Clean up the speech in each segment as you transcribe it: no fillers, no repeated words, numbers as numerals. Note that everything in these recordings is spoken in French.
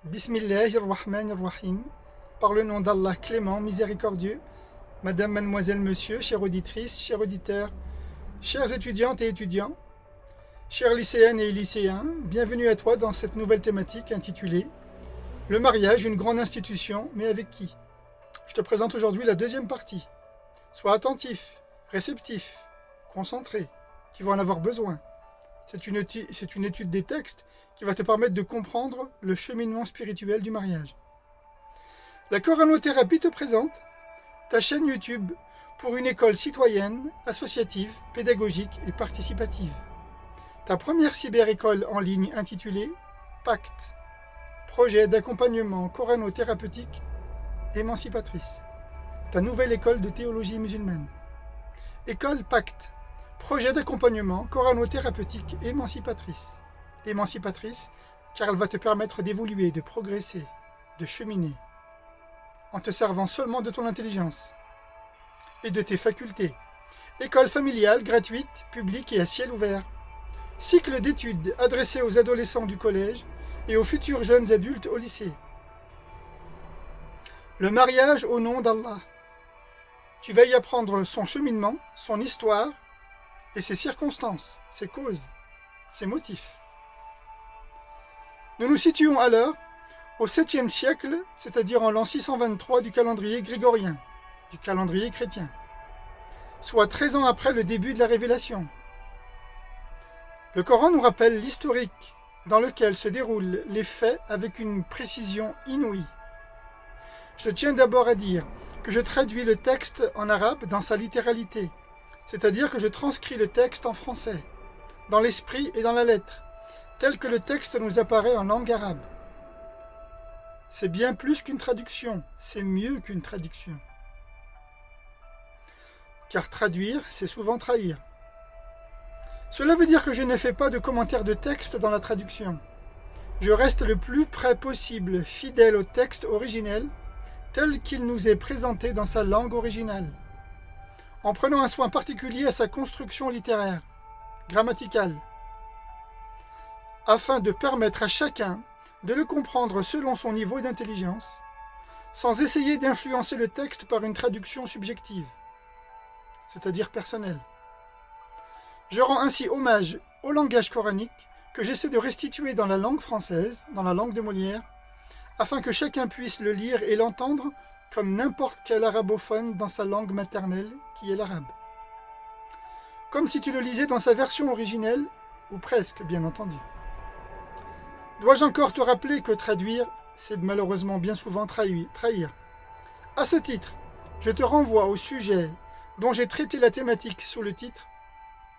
Bismillahirrahmanirrahim. Par le nom d'Allah clément, miséricordieux, Madame, Mademoiselle, Monsieur, chère auditrice, chers auditeurs, chères étudiantes et étudiants, chères lycéennes et lycéens, bienvenue à toi dans cette nouvelle thématique intitulée Le mariage, une grande institution, mais avec qui? Je te présente aujourd'hui la deuxième partie. Sois attentif, réceptif, concentré, tu vas en avoir besoin. C'est une étude des textes qui va te permettre de comprendre le cheminement spirituel du mariage. La Coranothérapie te présente ta chaîne YouTube pour une école citoyenne, associative, pédagogique et participative. Ta première cyber-école en ligne intitulée Pacte, projet d'accompagnement coranothérapeutique émancipatrice. Ta nouvelle école de théologie musulmane. École Pacte, projet d'accompagnement coranothérapeutique émancipatrice. Émancipatrice car elle va te permettre d'évoluer, de progresser, de cheminer, en te servant seulement de ton intelligence et de tes facultés. École familiale, gratuite, publique et à ciel ouvert. Cycle d'études adressé aux adolescents du collège et aux futurs jeunes adultes au lycée. Le mariage au nom d'Allah. Tu vas y apprendre son cheminement, son histoire et ses circonstances, ses causes, ses motifs. Nous nous situons alors au 7e siècle, c'est-à-dire en l'an 623 du calendrier grégorien, du calendrier chrétien, soit 13 ans après le début de la révélation. Le Coran nous rappelle l'historique dans lequel se déroulent les faits avec une précision inouïe. Je tiens d'abord à dire que je traduis le texte en arabe dans sa littéralité, c'est-à-dire que je transcris le texte en français, dans l'esprit et dans la lettre, tel que le texte nous apparaît en langue arabe. C'est bien plus qu'une traduction, c'est mieux qu'une traduction. Car traduire, c'est souvent trahir. Cela veut dire que je ne fais pas de commentaires de texte dans la traduction. Je reste le plus près possible fidèle au texte originel, tel qu'il nous est présenté dans sa langue originale, en prenant un soin particulier à sa construction littéraire, grammaticale, afin de permettre à chacun de le comprendre selon son niveau d'intelligence, sans essayer d'influencer le texte par une traduction subjective, c'est-à-dire personnelle. Je rends ainsi hommage au langage coranique que j'essaie de restituer dans la langue française, dans la langue de Molière, afin que chacun puisse le lire et l'entendre comme n'importe quel arabophone dans sa langue maternelle, qui est l'arabe. Comme si tu le lisais dans sa version originelle, ou presque, bien entendu. Dois-je encore te rappeler que traduire, c'est malheureusement bien souvent trahir. À ce titre, je te renvoie au sujet dont j'ai traité la thématique sous le titre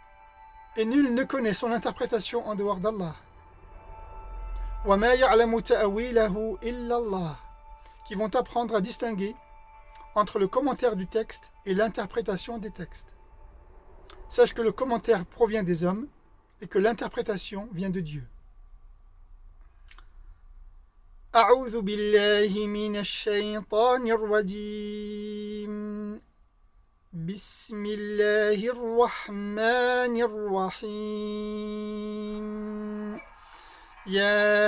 « Et nul ne connaît son interprétation en dehors d'Allah » وَمَا يَعْلَمُ تَأْوِيلَهُ إِلَّا اللَّهُ, qui vont t'apprendre à distinguer entre le commentaire du texte et l'interprétation des textes. Sache que le commentaire provient des hommes et que l'interprétation vient de Dieu. أعوذ بالله من الشيطان الرجيم بسم الله الرحمن الرحيم يا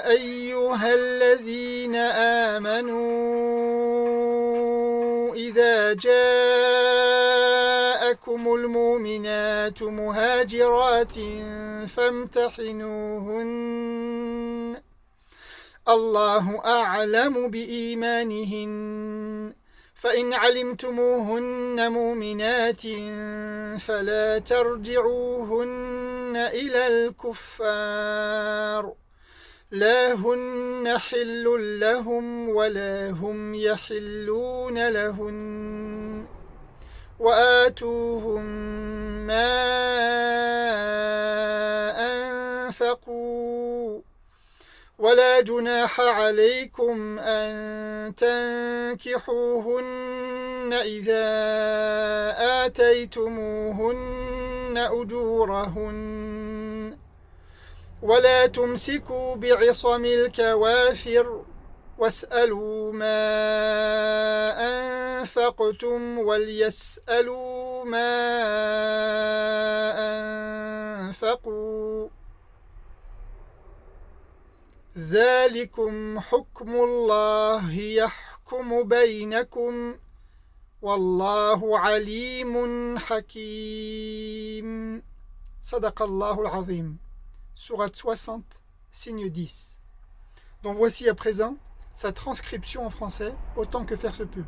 أيها الذين آمنوا إذا جاءكم المؤمنات مهاجرات فامتحنوهن الله أعلم بإيمانهن فإن علمتموهن مؤمنات فلا ترجعوهن إلى الكفار لا هن حل لهم ولا هم يحلون لهن وآتوهم ما أنفقوا ولا جناح عليكم أن تنكحوهن إذا آتيتموهن أجورهن ولا تمسكوا بعصم الكوافر واسألوا ما أنفقتم وليسألوا ما أنفقوا ذلكم حكم الله يحكم بينكم والله عليم حكيم. صدق الله العظيم. Sourate 60, signe 10. Donc voici à présent sa transcription en français, autant que faire se peut.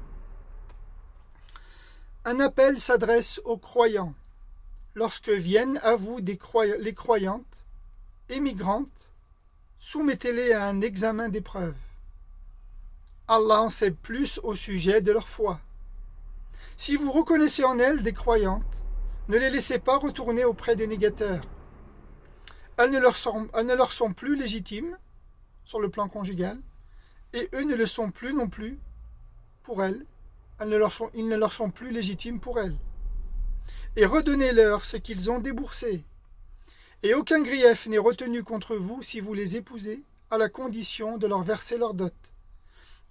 Un appel s'adresse aux croyants. Lorsque viennent à vous les croyantes, émigrantes, soumettez-les à un examen d'épreuve. Allah en sait plus au sujet de leur foi. Si vous reconnaissez en elles des croyantes, ne les laissez pas retourner auprès des négateurs. Elles ne leur sont plus légitimes sur le plan conjugal, et eux ne le sont plus non plus pour elles. Ils ne leur sont plus légitimes pour elles. Et redonnez-leur ce qu'ils ont déboursé. Et aucun grief n'est retenu contre vous si vous les épousez, à la condition de leur verser leur dot.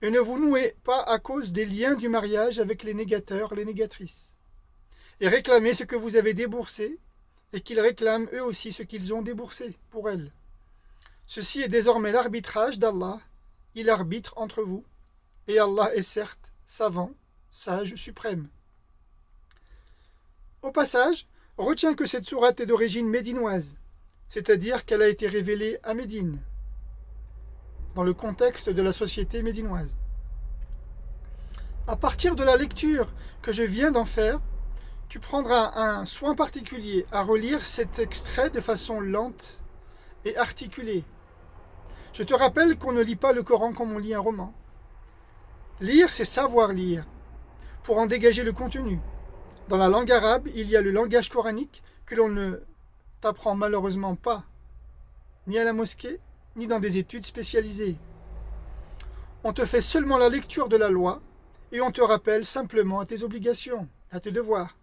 Et ne vous nouez pas à cause des liens du mariage avec les négateurs, les négatrices. Et réclamez ce que vous avez déboursé, et qu'ils réclament eux aussi ce qu'ils ont déboursé pour elles. Ceci est désormais l'arbitrage d'Allah. Il arbitre entre vous, et Allah est certes savant, sage, suprême. Au passage, retiens que cette sourate est d'origine médinoise, c'est-à-dire qu'elle a été révélée à Médine, dans le contexte de la société médinoise. À partir de la lecture que je viens d'en faire, tu prendras un soin particulier à relire cet extrait de façon lente et articulée. Je te rappelle qu'on ne lit pas le Coran comme on lit un roman. Lire, c'est savoir lire, pour en dégager le contenu. Dans la langue arabe, il y a le langage coranique que l'on ne t'apprend malheureusement pas, ni à la mosquée, ni dans des études spécialisées. On te fait seulement la lecture de la loi et on te rappelle simplement à tes obligations, à tes devoirs,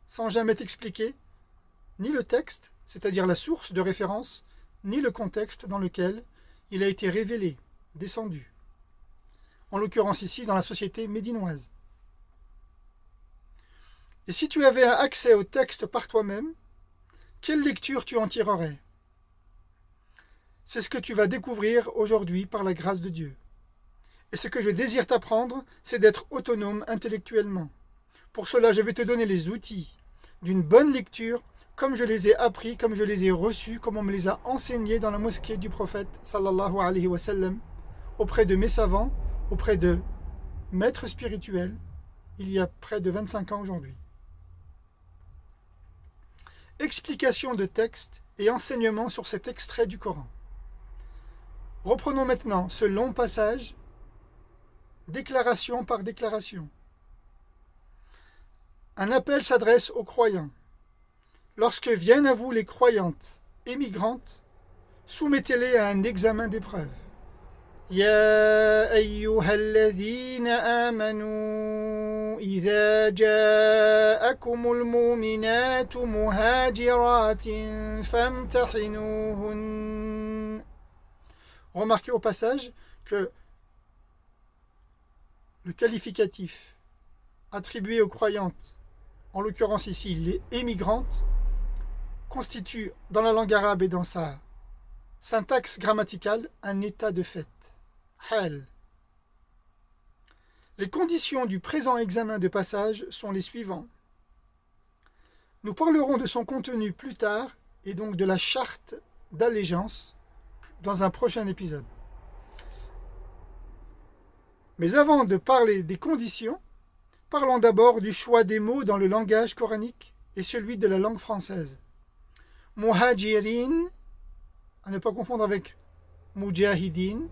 sans jamais t'expliquer ni le texte, c'est-à-dire la source de référence, ni le contexte dans lequel il a été révélé, descendu. En l'occurrence ici dans la société médinoise. Et si tu avais accès au texte par toi-même, quelle lecture tu en tirerais? C'est ce que tu vas découvrir aujourd'hui par la grâce de Dieu. Et ce que je désire t'apprendre, c'est d'être autonome intellectuellement. Pour cela, je vais te donner les outils d'une bonne lecture, comme je les ai appris, comme je les ai reçus, comme on me les a enseignés dans la mosquée du prophète, sallallahu alayhi wa sallam, auprès de mes savants, auprès de maîtres spirituels, il y a près de 25 ans aujourd'hui. Explication de texte et enseignement sur cet extrait du Coran. Reprenons maintenant ce long passage, déclaration par déclaration. Un appel s'adresse aux croyants. Lorsque viennent à vous les croyantes émigrantes, soumettez-les à un examen d'épreuve. يا أيها الذين آمنوا إذا جاءكم المؤمنات مهاجرات فامتحنوهن. Remarquez au passage que le qualificatif attribué aux croyantes, en l'occurrence ici les émigrantes, constitue dans la langue arabe et dans sa syntaxe grammaticale un état de fait. Hal. Les conditions du présent examen de passage sont les suivants. Nous parlerons de son contenu plus tard et donc de la charte d'allégeance dans un prochain épisode. Mais avant de parler des conditions, parlons d'abord du choix des mots dans le langage coranique et celui de la langue française. Muhajirin, à ne pas confondre avec mujahidin.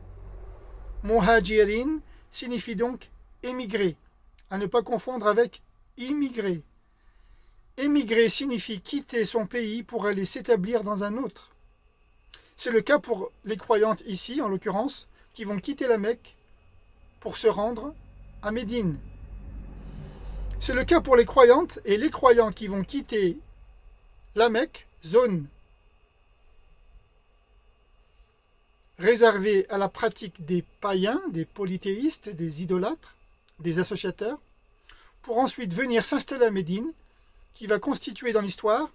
Muhajirin signifie donc émigrer, à ne pas confondre avec immigrer. Émigrer signifie quitter son pays pour aller s'établir dans un autre. C'est le cas pour les croyantes ici, en l'occurrence, qui vont quitter la Mecque pour se rendre à Médine. C'est le cas pour les croyantes et les croyants qui vont quitter la Mecque, zone réservée à la pratique des païens, des polythéistes, des idolâtres, des associateurs, pour ensuite venir s'installer à Médine, qui va constituer dans l'histoire,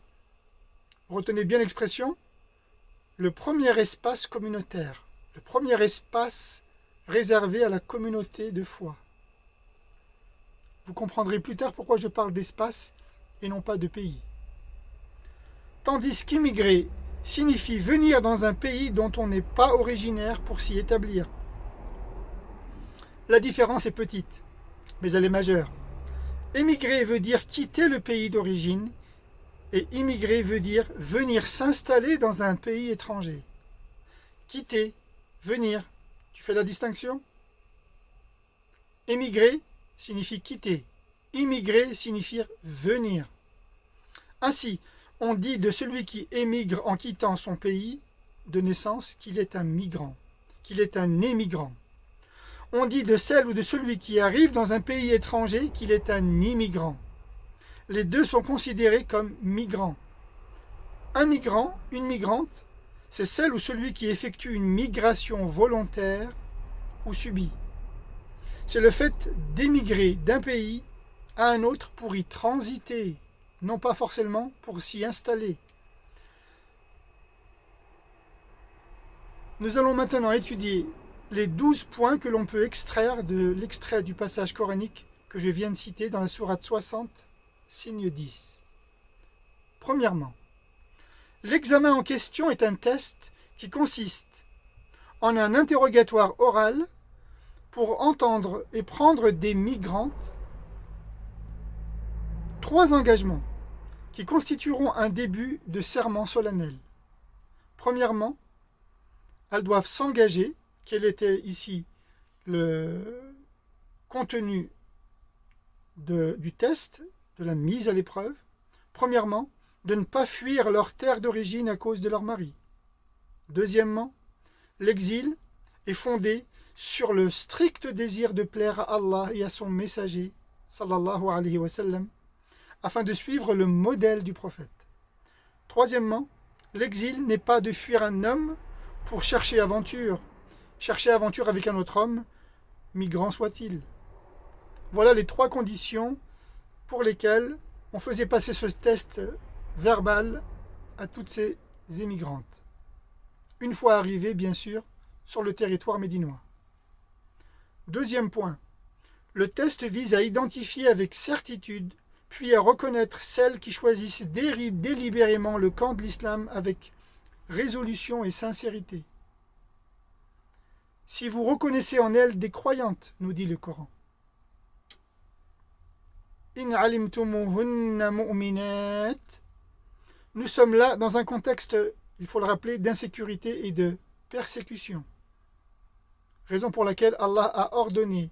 retenez bien l'expression, le premier espace communautaire. le premier espace réservé à la communauté de foi. Vous comprendrez plus tard pourquoi je parle d'espace et non pas de pays. Tandis qu'immigrer signifie venir dans un pays dont on n'est pas originaire pour s'y établir. La différence est petite, mais elle est majeure. Émigrer veut dire quitter le pays d'origine et immigrer veut dire venir s'installer dans un pays étranger. Quitter, venir, tu fais la distinction? Émigrer signifie quitter, immigrer signifie venir. Ainsi, on dit de celui qui émigre en quittant son pays de naissance qu'il est un migrant, qu'il est un émigrant. On dit de celle ou de celui qui arrive dans un pays étranger qu'il est un immigrant. Les deux sont considérés comme migrants. Un migrant, une migrante, c'est celle ou celui qui effectue une migration volontaire ou subie. C'est le fait d'émigrer d'un pays à un autre pour y transiter, non pas forcément pour s'y installer. Nous allons maintenant étudier les 12 points que l'on peut extraire de l'extrait du passage coranique que je viens de citer dans la sourate 60, signe 10. Premièrement, l'examen en question est un test qui consiste en un interrogatoire oral pour entendre et prendre des migrantes 3 engagements qui constitueront un début de serment solennel. Premièrement, elles doivent s'engager, quel était ici le contenu du test, de la mise à l'épreuve. Premièrement, de ne pas fuir leur terre d'origine à cause de leur mari. Deuxièmement, l'exil est fondé sur le strict désir de plaire à Allah et à son messager, sallallahu alayhi wa sallam, afin de suivre le modèle du prophète. Troisièmement, l'exil n'est pas de fuir un homme pour chercher aventure avec un autre homme, migrant soit-il. Voilà les 3 conditions pour lesquelles on faisait passer ce test verbal à toutes ces émigrantes. Une fois arrivées, bien sûr, sur le territoire médinois. Deuxième point, le test vise à identifier avec certitude, puis à reconnaître celles qui choisissent délibérément le camp de l'islam avec résolution et sincérité. Si vous reconnaissez en elles des croyantes, nous dit le Coran. In alimtumuhunna mu'minat. Nous sommes là dans un contexte, il faut le rappeler, d'insécurité et de persécution. Raison pour laquelle Allah a ordonné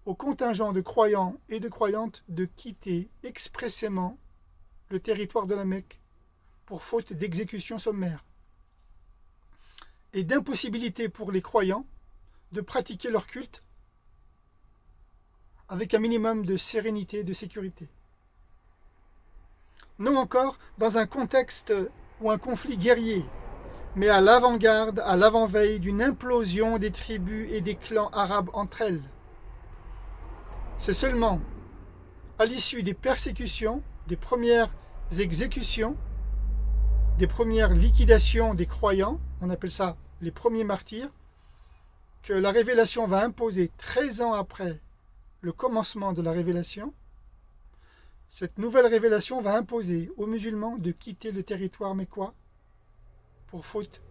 au contingent de croyants et de croyantes de quitter expressément le territoire de la Mecque pour faute d'exécution sommaire et d'impossibilité pour les croyants de pratiquer leur culte avec un minimum de sérénité et de sécurité. Non encore dans un contexte ou un conflit guerrier, mais à l'avant-garde, à l'avant-veille d'une implosion des tribus et des clans arabes entre elles. C'est seulement à l'issue des persécutions, des premières exécutions, des premières liquidations des croyants, on appelle ça les premiers martyrs, que la révélation va imposer 13 ans après le commencement de la révélation. Cette nouvelle révélation va imposer aux musulmans de quitter le territoire mécois pour faute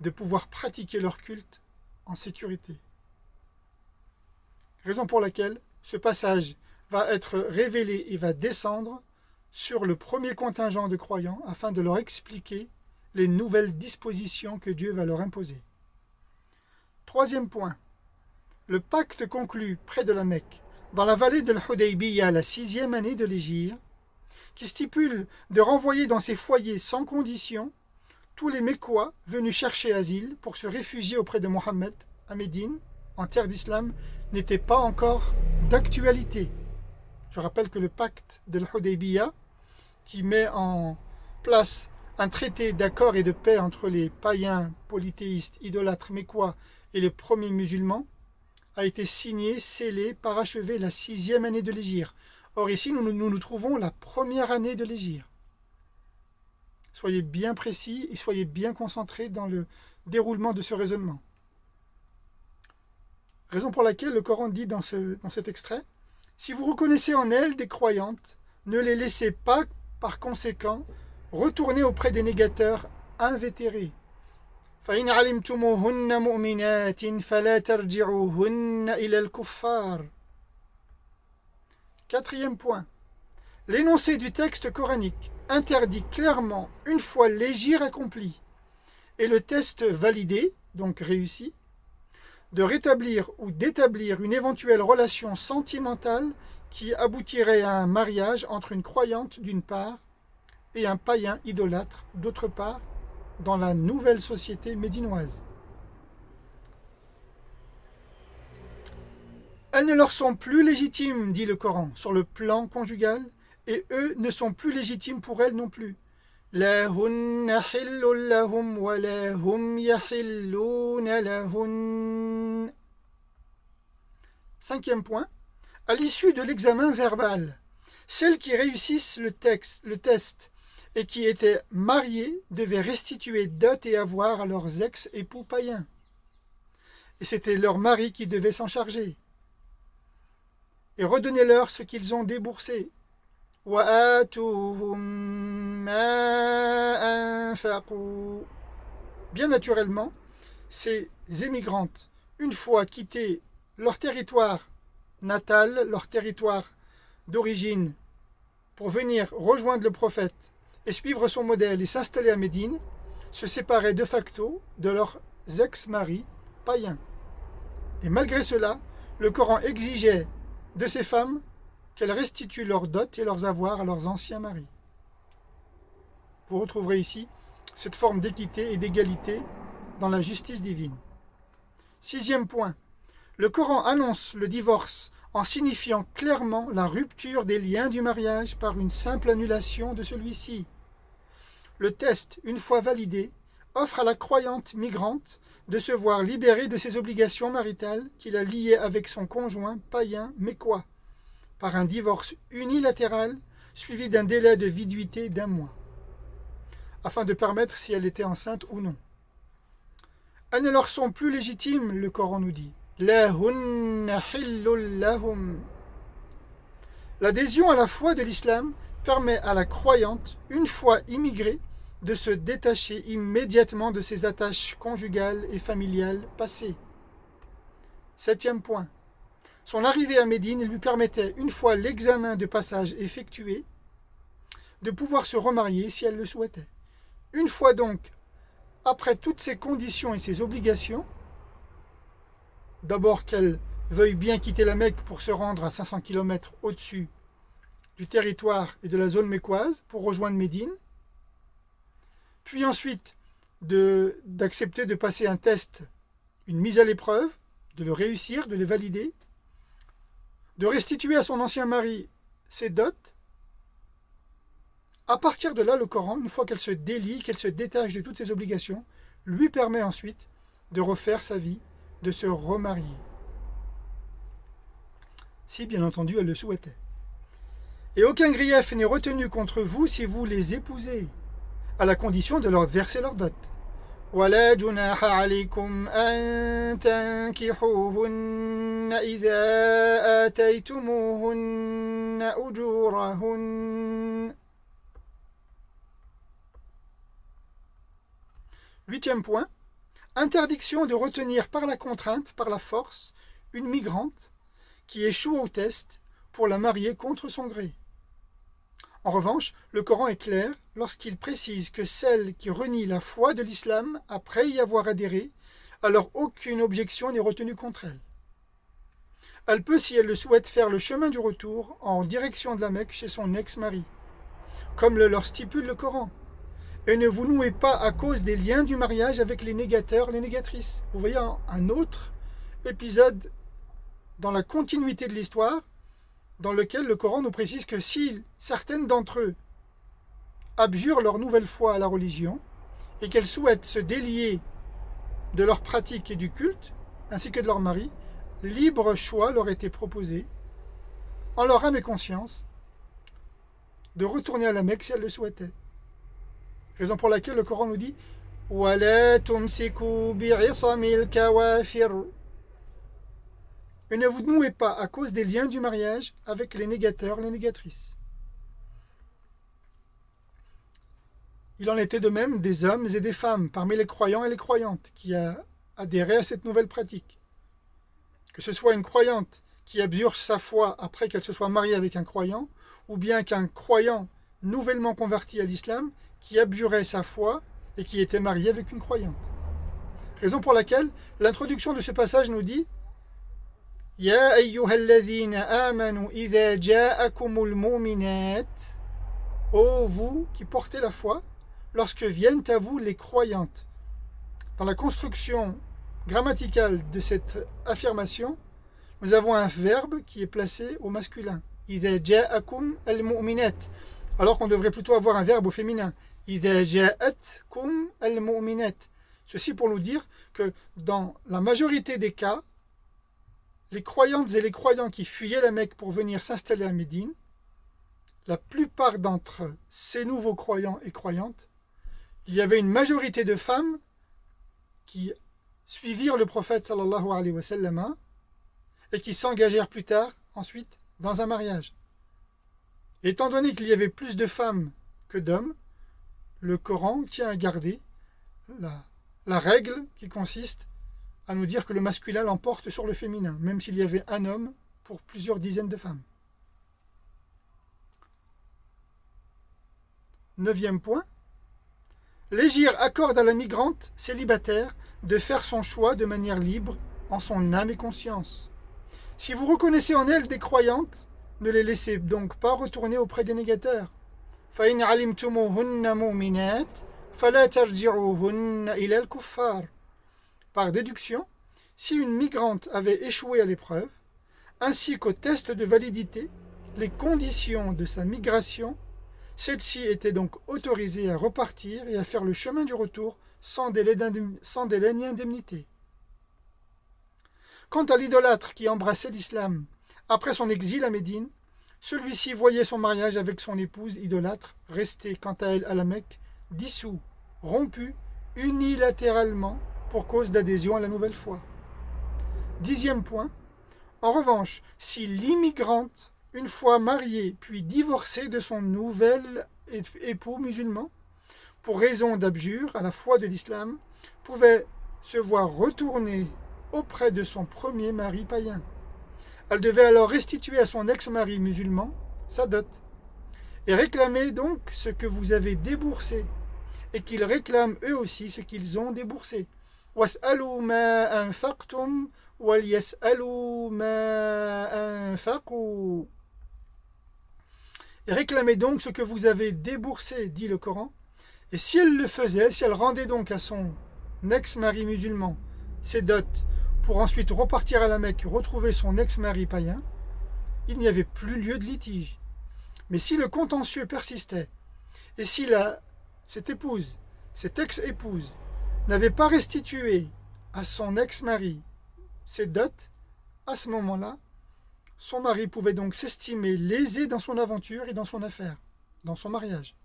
de pouvoir pratiquer leur culte en sécurité. Raison pour laquelle ce passage va être révélé et va descendre sur le premier contingent de croyants afin de leur expliquer les nouvelles dispositions que Dieu va leur imposer. Troisième point, le pacte conclu près de la Mecque, dans la vallée de l'Hudaybiyah, la 6e année de l'Hégire, qui stipule de renvoyer dans ses foyers sans condition tous les Mécois venus chercher asile pour se réfugier auprès de Mohammed à Médine, en terre d'islam, n'était pas encore d'actualité. Je rappelle que le pacte de l'Hudaybiyah, qui met en place un traité d'accord et de paix entre les païens, polythéistes, idolâtres mécois et les premiers musulmans, a été signé, scellé, parachevé la 6e année de l'Hégire. Or ici, nous nous trouvons la première année de l'Hégire. Soyez bien précis et soyez bien concentrés dans le déroulement de ce raisonnement. Raison pour laquelle le Coran dit dans cet extrait, « Si vous reconnaissez en elles des croyantes, ne les laissez pas, par conséquent, retourner auprès des négateurs invétérés. فَإِنْ عَلِمْتُمُوهُنَّ مُؤْمِنَاتٍ فَلَا تَرْجِعُوهُنَّ إِلَى الْكُفَّارِ » Quatrième point. L'énoncé du texte coranique interdit clairement, une fois l'hégire accompli et le test validé, donc réussi, de rétablir ou d'établir une éventuelle relation sentimentale qui aboutirait à un mariage entre une croyante d'une part et un païen idolâtre d'autre part dans la nouvelle société médinoise. Elles ne leur sont plus légitimes, dit le Coran, sur le plan conjugal, et eux ne sont plus légitimes pour elles non plus. La hunna hillun lahum wa la hum yahilluna lahun. Cinquième point. À l'issue de l'examen verbal, celles qui réussissent le test et qui étaient mariées devaient restituer dot et avoir à leurs ex-époux païens. Et c'était leur mari qui devait s'en charger. Et redonnez-leur ce qu'ils ont déboursé. Bien naturellement, ces émigrantes, une fois quitté leur territoire natal, leur territoire d'origine, pour venir rejoindre le prophète et suivre son modèle et s'installer à Médine, se séparaient de facto de leurs ex-maris païens. Et malgré cela, le Coran exigeait de ces femmes qu'elles restituent leurs dots et leurs avoirs à leurs anciens maris. Vous retrouverez ici cette forme d'équité et d'égalité dans la justice divine. Sixième point. Le Coran annonce le divorce en signifiant clairement la rupture des liens du mariage par une simple annulation de celui-ci. Le test, une fois validé, offre à la croyante migrante de se voir libérée de ses obligations maritales qui la liaient avec son conjoint païen mécois, par un divorce unilatéral suivi d'un délai de viduité d'1 mois, afin de permettre si elle était enceinte ou non. Elles ne leur sont plus légitimes, le Coran nous dit. L'adhésion à la foi de l'islam permet à la croyante, une fois immigrée, de se détacher immédiatement de ses attaches conjugales et familiales passées. Septième point. Son arrivée à Médine lui permettait, une fois l'examen de passage effectué, de pouvoir se remarier si elle le souhaitait. Une fois donc, après toutes ces conditions et ces obligations, d'abord qu'elle veuille bien quitter la Mecque pour se rendre à 500 km au-dessus du territoire et de la zone mécoise pour rejoindre Médine, puis ensuite d'accepter de passer un test, une mise à l'épreuve, de le réussir, de le valider, de restituer à son ancien mari ses dots. À partir de là, le Coran, une fois qu'elle se délie, qu'elle se détache de toutes ses obligations, lui permet ensuite de refaire sa vie, de se remarier. Si, bien entendu, elle le souhaitait. Et aucun grief n'est retenu contre vous si vous les épousez, à la condition de leur verser leur dot. ولا جناح عليكم أن تنكحوهن إذا آتيتموهن أجورهن. Huitième point. Interdiction de retenir par la contrainte, par la force, une migrante qui échoue au test pour la marier contre son gré. En revanche, le Coran est clair lorsqu'il précise que celle qui renie la foi de l'islam après y avoir adhéré, alors aucune objection n'est retenue contre elle. Elle peut, si elle le souhaite, faire le chemin du retour en direction de la Mecque chez son ex-mari, comme le leur stipule le Coran. Et ne vous nouez pas à cause des liens du mariage avec les négateurs, les négatrices. Vous voyez un autre épisode dans la continuité de l'histoire, dans lequel le Coran nous précise que si certaines d'entre eux abjurent leur nouvelle foi à la religion et qu'elles souhaitent se délier de leur pratique et du culte, ainsi que de leur mari, libre choix leur était proposé, en leur âme et conscience, de retourner à la Mecque si elles le souhaitaient. Raison pour laquelle le Coran nous dit وَلَا تُمْسِكُوا بِعِصَمِ الْكَوَافِرِ. Et ne vous nouez pas à cause des liens du mariage avec les négateurs, les négatrices. Il en était de même des hommes et des femmes parmi les croyants et les croyantes qui adhéraient à cette nouvelle pratique. Que ce soit une croyante qui abjure sa foi après qu'elle se soit mariée avec un croyant, ou bien qu'un croyant nouvellement converti à l'islam qui abjurait sa foi et qui était marié avec une croyante. Raison pour laquelle l'introduction de ce passage nous dit Ya ayyuhalladhina amanu idha ja'akumul mu'minat. Ô vous qui portez la foi, lorsque viennent à vous les croyantes. Dans la construction grammaticale de cette affirmation, nous avons un verbe qui est placé au masculin. إِذَا جَاءَكُمْ الْمُؤْمِنَاتِ. Alors qu'on devrait plutôt avoir un verbe au féminin. إِذَا جَاءَتْكُمْ الْمُؤْمِنَاتِ. Ceci pour nous dire que dans la majorité des cas, les croyantes et les croyants qui fuyaient la Mecque pour venir s'installer à Médine, la plupart d'entre ces nouveaux croyants et croyantes, il y avait une majorité de femmes qui suivirent le prophète sallallahu alayhi wa sallam et qui s'engagèrent plus tard, ensuite, dans un mariage. Étant donné qu'il y avait plus de femmes que d'hommes, le Coran tient à garder la règle qui consiste à nous dire que le masculin l'emporte sur le féminin, même s'il y avait un homme pour plusieurs dizaines de femmes. 9e point. L'Hégire accorde à la migrante célibataire de faire son choix de manière libre en son âme et conscience. Si vous reconnaissez en elle des croyantes, ne les laissez donc pas retourner auprès des négateurs. فَإِنْ عَلِمْتُمُوهُنَّ مُؤْمِنَاتٍ فَلَا تَرْجِعُوهُنَّ إِلَى الْكُفَّارِ. Par déduction, si une migrante avait échoué à l'épreuve, ainsi qu'au test de validité, les conditions de sa migration, celle-ci était donc autorisée à repartir et à faire le chemin du retour sans délai ni indemnité. Quant à l'idolâtre qui embrassait l'islam après son exil à Médine, celui-ci voyait son mariage avec son épouse idolâtre rester quant à elle à la Mecque dissous, rompu unilatéralement pour cause d'adhésion à la nouvelle foi. 10e point. En revanche, si l'immigrante, une fois mariée puis divorcée de son nouvel époux musulman, pour raison d'abjure à la foi de l'islam, pouvait se voir retourner auprès de son premier mari païen. Elle devait alors restituer à son ex-mari musulman sa dot et réclamer donc ce que vous avez déboursé et qu'ils réclament eux aussi ce qu'ils ont déboursé. وَاسْأَلُوا مَا أَنْفَقْتُمْ وَلْيَسْأَلُوا مَا أَنْفَقُوا. Et réclamez donc ce que vous avez déboursé, dit le Coran. Et si elle le faisait, si elle rendait donc à son ex-mari musulman ses dots pour ensuite repartir à la Mecque, retrouver son ex-mari païen, il n'y avait plus lieu de litige. Mais si le contentieux persistait, et si cette épouse, cette ex-épouse, n'avait pas restitué à son ex-mari ses dots, à ce moment-là, son mari pouvait donc s'estimer lésé dans son aventure et dans son affaire, dans son mariage.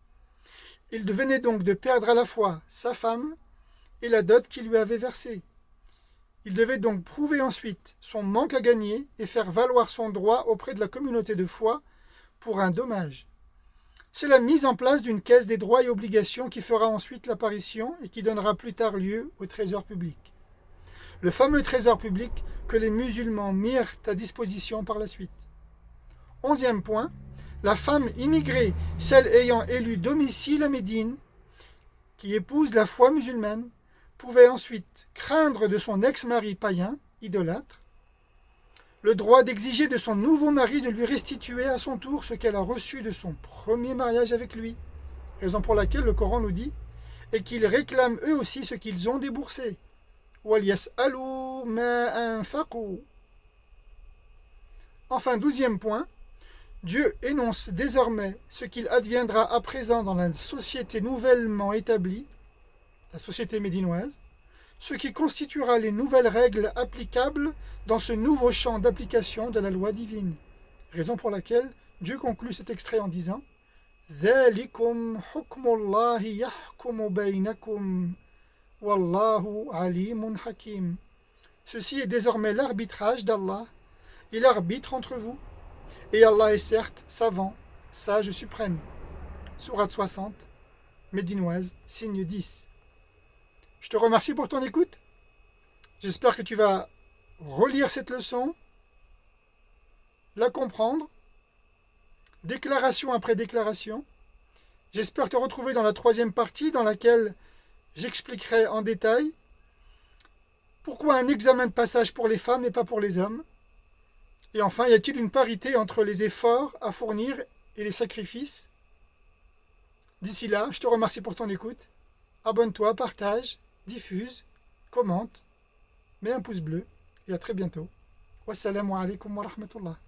Il venait donc de perdre à la fois sa femme et la dot qu'il lui avait versée. Il devait donc prouver ensuite son manque à gagner et faire valoir son droit auprès de la communauté de foi pour un dommage. C'est la mise en place d'une caisse des droits et obligations qui fera ensuite l'apparition et qui donnera plus tard lieu au trésor public. Le fameux trésor public que les musulmans mirent à disposition par la suite. 11e point, la femme immigrée, celle ayant élu domicile à Médine, qui épouse la foi musulmane, pouvait ensuite craindre de son ex-mari païen, idolâtre, le droit d'exiger de son nouveau mari de lui restituer à son tour ce qu'elle a reçu de son premier mariage avec lui, raison pour laquelle le Coran nous dit « et qu'ils réclament eux aussi ce qu'ils ont déboursé ». Enfin, 12e point, Dieu énonce désormais ce qu'il adviendra à présent dans la société nouvellement établie, la société médinoise, ce qui constituera les nouvelles règles applicables dans ce nouveau champ d'application de la loi divine. Raison pour laquelle Dieu conclut cet extrait en disant ذلكم حكم الله يحكم بينكم والله عليم حكيم. Ceci est désormais l'arbitrage d'Allah. Il arbitre entre vous. Et Allah est certes savant, sage suprême. Sourate 60, médinoise, signe 10. Je te remercie pour ton écoute. J'espère que tu vas relire cette leçon, la comprendre, déclaration après déclaration. J'espère te retrouver dans la troisième partie dans laquelle j'expliquerai en détail pourquoi un examen de passage pour les femmes et pas pour les hommes. Et enfin, y a-t-il une parité entre les efforts à fournir et les sacrifices? D'ici là, je te remercie pour ton écoute. Abonne-toi, partage, diffuse, commente, mets un pouce bleu et à très bientôt. Wassalamu alaikum wa rahmatullah.